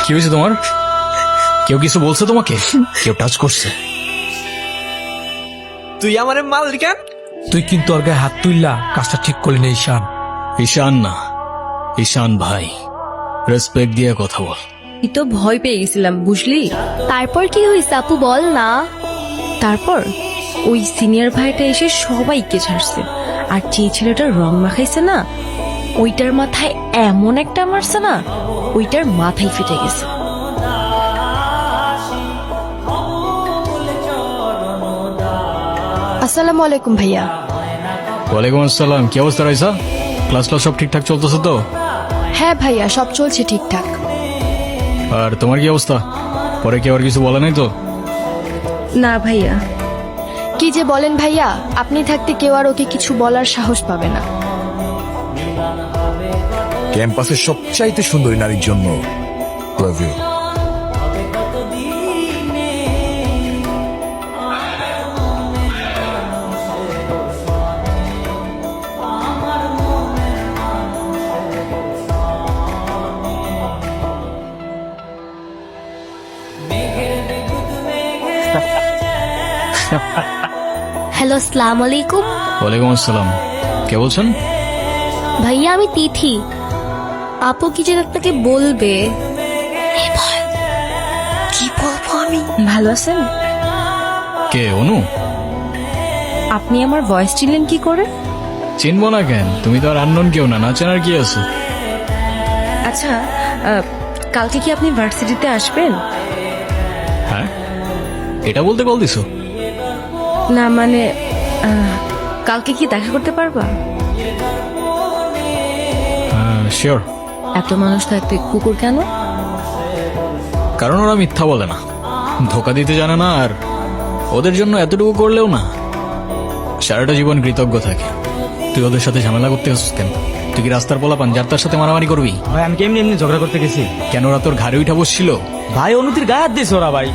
কি হয়েছে তোমার? কেউ কিছু বলছে তোমাকে? কেউ টাচ করছে? তুই আমারে মাল কেন? তুই কিন্তু ওর গায়ে হাত তুললা, কাজটা ঠিক করলি না ঈশান। ঈশান না, ঈশান ভাই, রেসপেক্ট দিয়ে কথা বল। তুই তো ভয় পেয়ে গেছিলাম বুঝলি। তারপর কি হয়েছে আপু বল না। তারপর ওই সিনিয়র ভাইটা এসে সবাইকে ছাড়ছে, আর যে ছেলেটার রং মাখাইছে না, ওইটার মাথায় এমন একটা মারছে না, ওইটার মাথায় ফেটে গেছে। আসসালামু আলাইকুম ভাইয়া। ওয়ালাইকুম আসসালাম। কি অবস্থা রাইসা? ক্লাস সব ঠিকঠাক চলতেছে তো? হ্যাঁ ভাইয়া, সব চলছে ঠিকঠাক। আর তোমার কি অবস্থা? পরে কেউ আর কিছু বলে নাই তো? না ভাইয়া। কি যে বলেন ভাইয়া, আপনি থাকতে কেউ আর ওকে কিছু বলার সাহস পাবে না। ক্যাম্পাসের সবচাইতে সুন্দরী নারীর জন্য লাভ ইউ। হ্যালো, আসসালামু আলাইকুম। ওয়ালাইকুম আসসালাম। কে বলছেন? ভাইয়া আমি তিথি। আপু কি যেন আপনাকে বলবে। কি বলবো আমি? ভালো আছেন? কে? অনু? আপনি আমার ভয়েস চিনলেন কি করে? চিনবো না কেন? তুমি তো আর আননোন কেউ না, না চেনার কি আছে? আচ্ছা, কালকে কি আপনি ভার্সিটিতে আসবেন? হ্যাঁ, এটা বলতে কল দিছো? না মানে কালকে কি দেখা করতে পারবা? হ্যাঁ শিওর। এত মানুষ থাকতে কুকুর কেন? কারণ ওরা মিথ্যা বলে না, ধোকা দিতে জানে না, আর ওদের জন্য এতটুকু করলেও না সারাটা জীবন কৃতজ্ঞ থাকে। তুই ওদের সাথে ঝামেলা করতে আসছিস কেন? তুই কি রাস্তার পোলাপান যার তার সাথে মারামারি করবি? ভাই আমি কেমনি এমনি ঝগড়া করতে গেছি? কেন ওরা তোর ঘাড়ে উঠা বসছিল? ভাই অনুতির গায়ে হাত দিয়েছে ওরা ভাই।